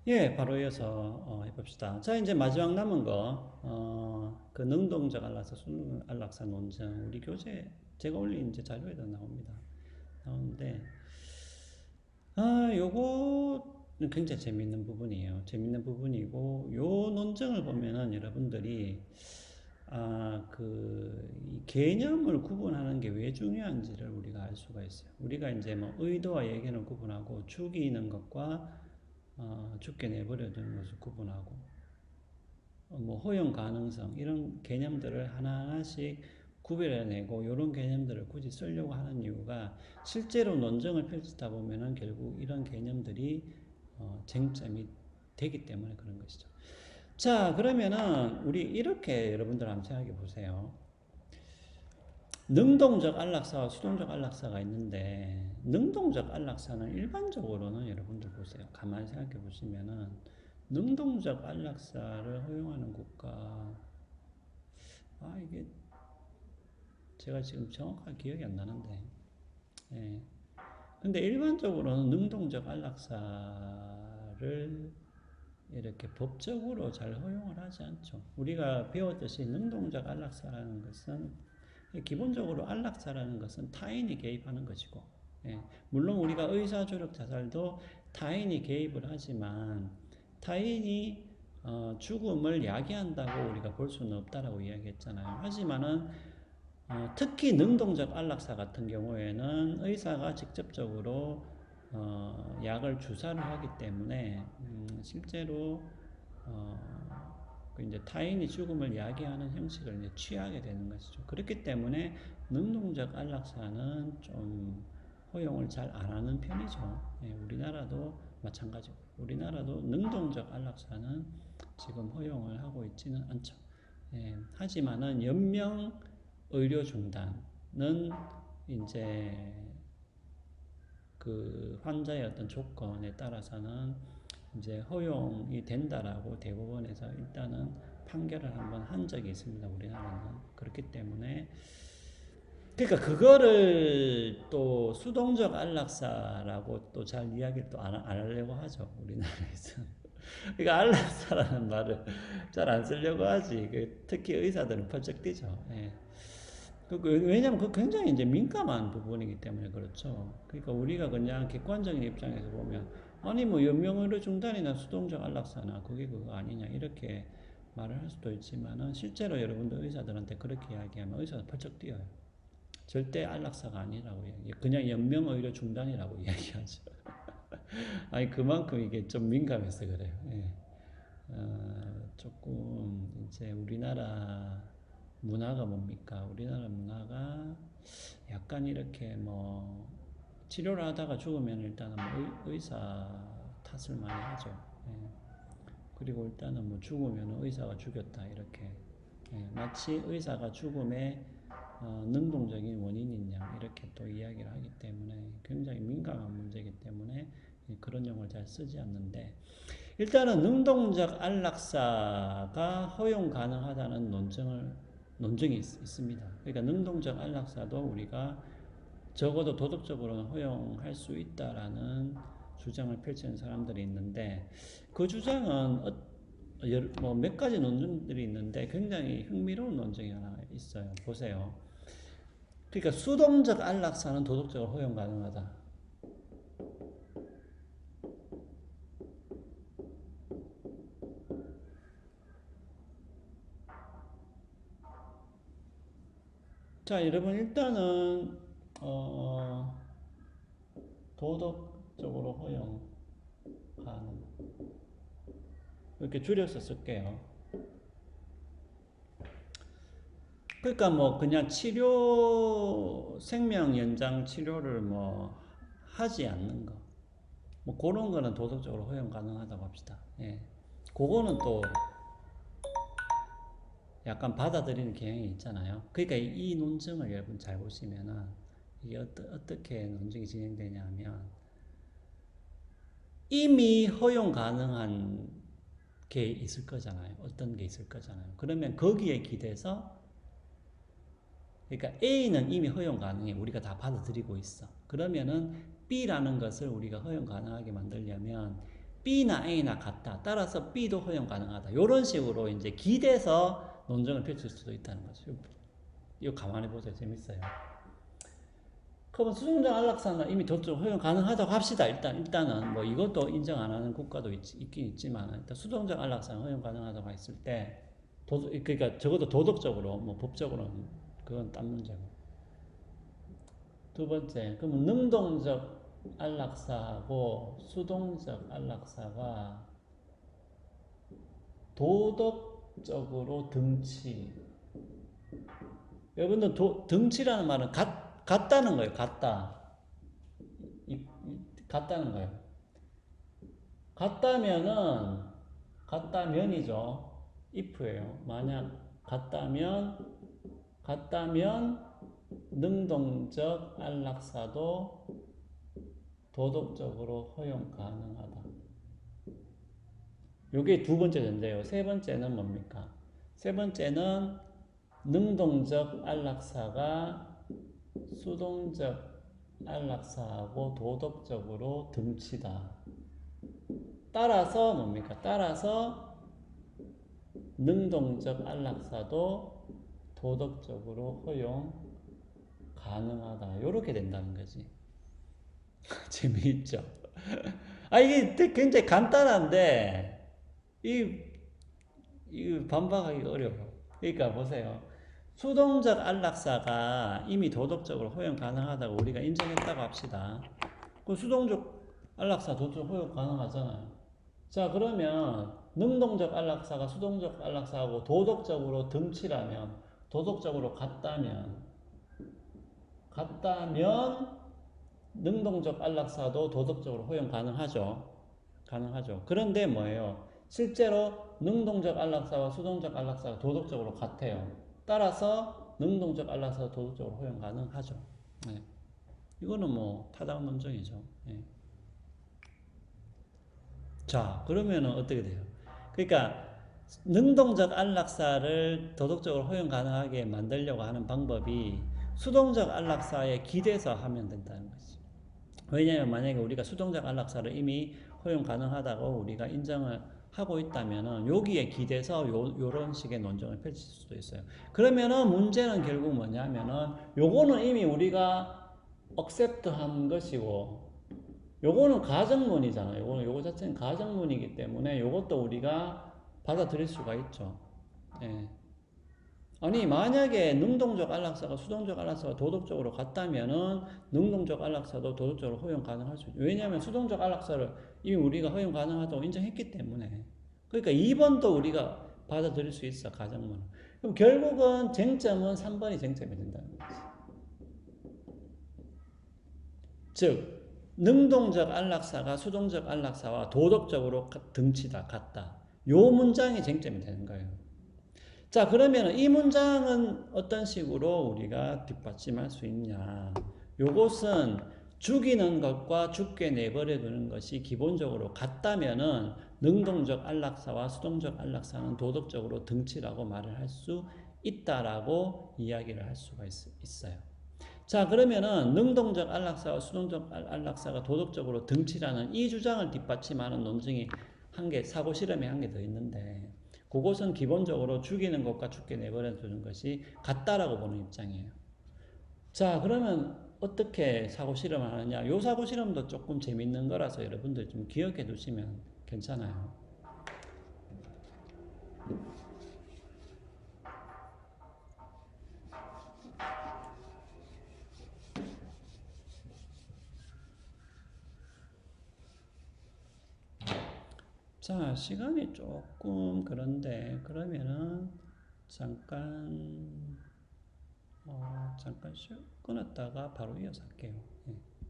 예, 바로 이어서 해봅시다. 자, 이제 마지막 남은 거, 그 능동적 안락사, 순응적 안락사 논증, 우리 교재, 제가 올린 이제 자료에도 나옵니다. 나오는데, 요거는 굉장히 재밌는 부분이에요. 재밌는 부분이고, 요 논증을 보면은 여러분들이, 이 개념을 구분하는 게 왜 중요한지를 우리가 알 수가 있어요. 우리가 이제 뭐 의도와 예견을 구분하고 죽이는 것과 죽게 내버려 두는 것을 구분하고 뭐 허용 가능성 이런 개념들을 하나하나씩 구별해내고 이런 개념들을 굳이 쓰려고 하는 이유가 실제로 논증을 펼치다 보면은 결국 이런 개념들이 쟁점이 되기 때문에 그런 것이죠. 자, 그러면은 우리 이렇게 여러분들 한번 생각해 보세요. 능동적 안락사와 수동적 안락사가 있는데 능동적 안락사는 일반적으로는 여러분들 보세요. 가만히 생각해 보시면은 능동적 안락사를 허용하는 국가 이게 제가 지금 정확하게 기억이 안 나는데 예. 근데 일반적으로는 능동적 안락사를 이렇게 법적으로 잘 허용을 하지 않죠. 우리가 배웠듯이 능동적 안락사라는 것은 기본적으로 안락사라는 것은 타인이 개입하는 것이고, 예, 물론 우리가 의사조력 자살도 타인이 개입을 하지만 타인이 죽음을 야기한다고 우리가 볼 수는 없다라고 이야기했잖아요. 하지만은 특히 능동적 안락사 같은 경우에는 의사가 직접적으로 약을 주사를 하기 때문에 실제로 그 이제 타인이 죽음을 야기하는 형식을 이제 취하게 되는 것이죠. 그렇기 때문에 능동적 안락사는 좀 허용을 잘 안 하는 편이죠. 예, 우리나라도 마찬가지고 우리나라도 능동적 안락사는 지금 허용을 하고 있지는 않죠. 예, 하지만은 연명 의료 중단은 이제 그 환자의 어떤 조건에 따라서는 이제 허용이 된다라고 대법원에서 일단은 판결을 한번 한 적이 있습니다. 우리나라는. 그렇기 때문에 그러니까 그거를 또 수동적 안락사라고 또 잘 이야기를 또 안 하려고 하죠. 우리나라에서. 그러니까 안락사라는 말을 잘 안 쓰려고 하지. 특히 의사들은 펄쩍 뛰죠. 예. 왜냐면 그 굉장히 이제 민감한 부분이기 때문에 그렇죠. 그러니까 우리가 그냥 객관적인 입장에서 보면 아니 뭐 연명의료 중단이나 수동적 안락사나 그게 그거 아니냐 이렇게 말을 할 수도 있지만은 실제로 여러분들 의사들한테 그렇게 이야기하면 의사는 펄쩍 뛰어요. 절대 안락사가 아니라고 이야기해요. 그냥 연명의료 중단이라고 이야기하죠. 아니 그만큼 이게 좀 민감해서 그래요. 예. 조금 이제 우리나라 문화가 뭡니까? 우리나라 문화가 약간 이렇게 뭐 치료를 하다가 죽으면 일단은 뭐 의사 탓을 많이 하죠. 예. 그리고 일단은 뭐 죽으면 의사가 죽였다 이렇게 예. 마치 의사가 죽음의 능동적인 원인이냐 이렇게 또 이야기를 하기 때문에 굉장히 민감한 문제이기 때문에 그런 용어를 잘 쓰지 않는데 일단은 능동적 안락사가 허용 가능하다는 논증이 있습니다. 그러니까 능동적 안락사도 우리가 적어도 도덕적으로는 허용할 수 있다라는 주장을 펼치는 사람들이 있는데 그 주장은 뭐 몇 가지 논증들이 있는데 굉장히 흥미로운 논증이 하나 있어요. 보세요. 그러니까 수동적 안락사는 도덕적으로 허용 가능하다. 자, 여러분 일단은 도덕적으로 허용 가능. 이렇게 줄여서 쓸게요. 그러니까 뭐 그냥 생명 연장 치료를 뭐 하지 않는 거. 뭐 그런 거는 도덕적으로 허용 가능하다고 합시다. 예. 그거는 또 약간 받아들이는 경향이 있잖아요. 그러니까 이 논증을 여러분 잘 보시면은 이게 어떻게 논증이 진행되냐 하면 이미 허용 가능한 게 있을 거잖아요. 어떤 게 있을 거잖아요. 그러면 거기에 기대서 그러니까 A는 이미 허용 가능해. 우리가 다 받아들이고 있어. 그러면은 B라는 것을 우리가 허용 가능하게 만들려면 B나 A나 같다. 따라서 B도 허용 가능하다. 이런 식으로 이제 기대서 논증을 펼칠 수도 있다는 거죠. 이거 가만히 보세요. 재밌어요. 그러면 수동적 안락사는 이미 도덕적으로 허용 가능하다고 합시다. 일단은 뭐 이것도 인정 안 하는 국가도 있긴 있지만 일단 수동적 안락사는 허용 가능하다고 했을 때 그러니까 적어도 도덕적으로 뭐 법적으로는 그건 딴 문제고. 두 번째, 그러면 능동적 안락사하고 수동적 안락사가 도덕적으로 등치. 여러분들 등치라는 말은 같다는 거예요. 같다는 거예요. 같다면이죠. if예요. 만약 같다면 능동적 안락사도 도덕적으로 허용 가능하다. 요게 두 번째 전제예요. 세 번째는 뭡니까? 세 번째는 능동적 안락사가 수동적 안락사하고 도덕적으로 등치다. 따라서 뭡니까? 따라서 능동적 안락사도 도덕적으로 허용 가능하다. 요렇게 된다는 거지. 재미있죠? 이게 굉장히 간단한데, 이 반박하기 어려워. 그러니까 보세요. 수동적 안락사가 이미 도덕적으로 허용 가능하다고 우리가 인정했다고 합시다. 그 수동적 안락사 도덕적 허용 가능하잖아요. 자, 그러면 능동적 안락사가 수동적 안락사하고 도덕적으로 등치라면, 도덕적으로 같다면 능동적 안락사도 도덕적으로 허용 가능하죠. 그런데 뭐예요? 실제로 능동적 안락사와 수동적 안락사가 도덕적으로 같아요. 따라서 능동적 안락사가 도덕적으로 허용 가능하죠. 네. 이거는 뭐 타당 논증이죠. 네. 자, 그러면은 어떻게 돼요? 그러니까 능동적 안락사를 도덕적으로 허용 가능하게 만들려고 하는 방법이 수동적 안락사에 기대서 하면 된다는 거지. 왜냐하면 만약에 우리가 수동적 안락사를 이미 허용 가능하다고 우리가 인정을 하고 있다면은 여기에 기대서 요런 식의 논쟁을 펼칠 수도 있어요. 그러면은 문제는 결국 뭐냐면은 요거는 이미 우리가 accept한 것이고 요거는 가정론이잖아요. 요거 자체는 가정론이기 때문에 요것도 우리가 받아들일 수가 있죠. 예. 아니 만약에 능동적 안락사가 수동적 안락사가 도덕적으로 같다면은 능동적 안락사도 도덕적으로 허용 가능할 수 있죠. 왜냐하면 수동적 안락사를 이미 우리가 허용 가능하다고 인정했기 때문에. 그러니까 2번도 우리가 받아들일 수 있어. 가정론. 그럼 결국은 쟁점은 3번이 쟁점이 된다는 거지. 즉 능동적 안락사가 수동적 안락사와 도덕적으로 등치다 같다. 요 문장이 쟁점이 되는 거예요. 자, 그러면 이 문장은 어떤 식으로 우리가 뒷받침할 수 있냐? 요것은 죽이는 것과 죽게 내버려 두는 것이 기본적으로 같다면은 능동적 안락사와 수동적 안락사는 도덕적으로 등치라고 말을 할 수 있다라고 이야기를 할 수가 있어요. 자, 그러면은 능동적 안락사와 수동적 안락사가 도덕적으로 등치라는 이 주장을 뒷받침하는 논증이 사고 실험이 한 개 더 있는데 그것은 기본적으로 죽이는 것과 죽게 내버려 두는 것이 같다라고 보는 입장이에요. 자, 그러면 어떻게 사고 실험을 하느냐? 요 사고 실험도 조금 재밌는 거라서 여러분들 좀 기억해 두시면 괜찮아요. 자, 시간이 조금 그런데 그러면은 잠깐 끊었다가 바로 이어서 할게요. 예.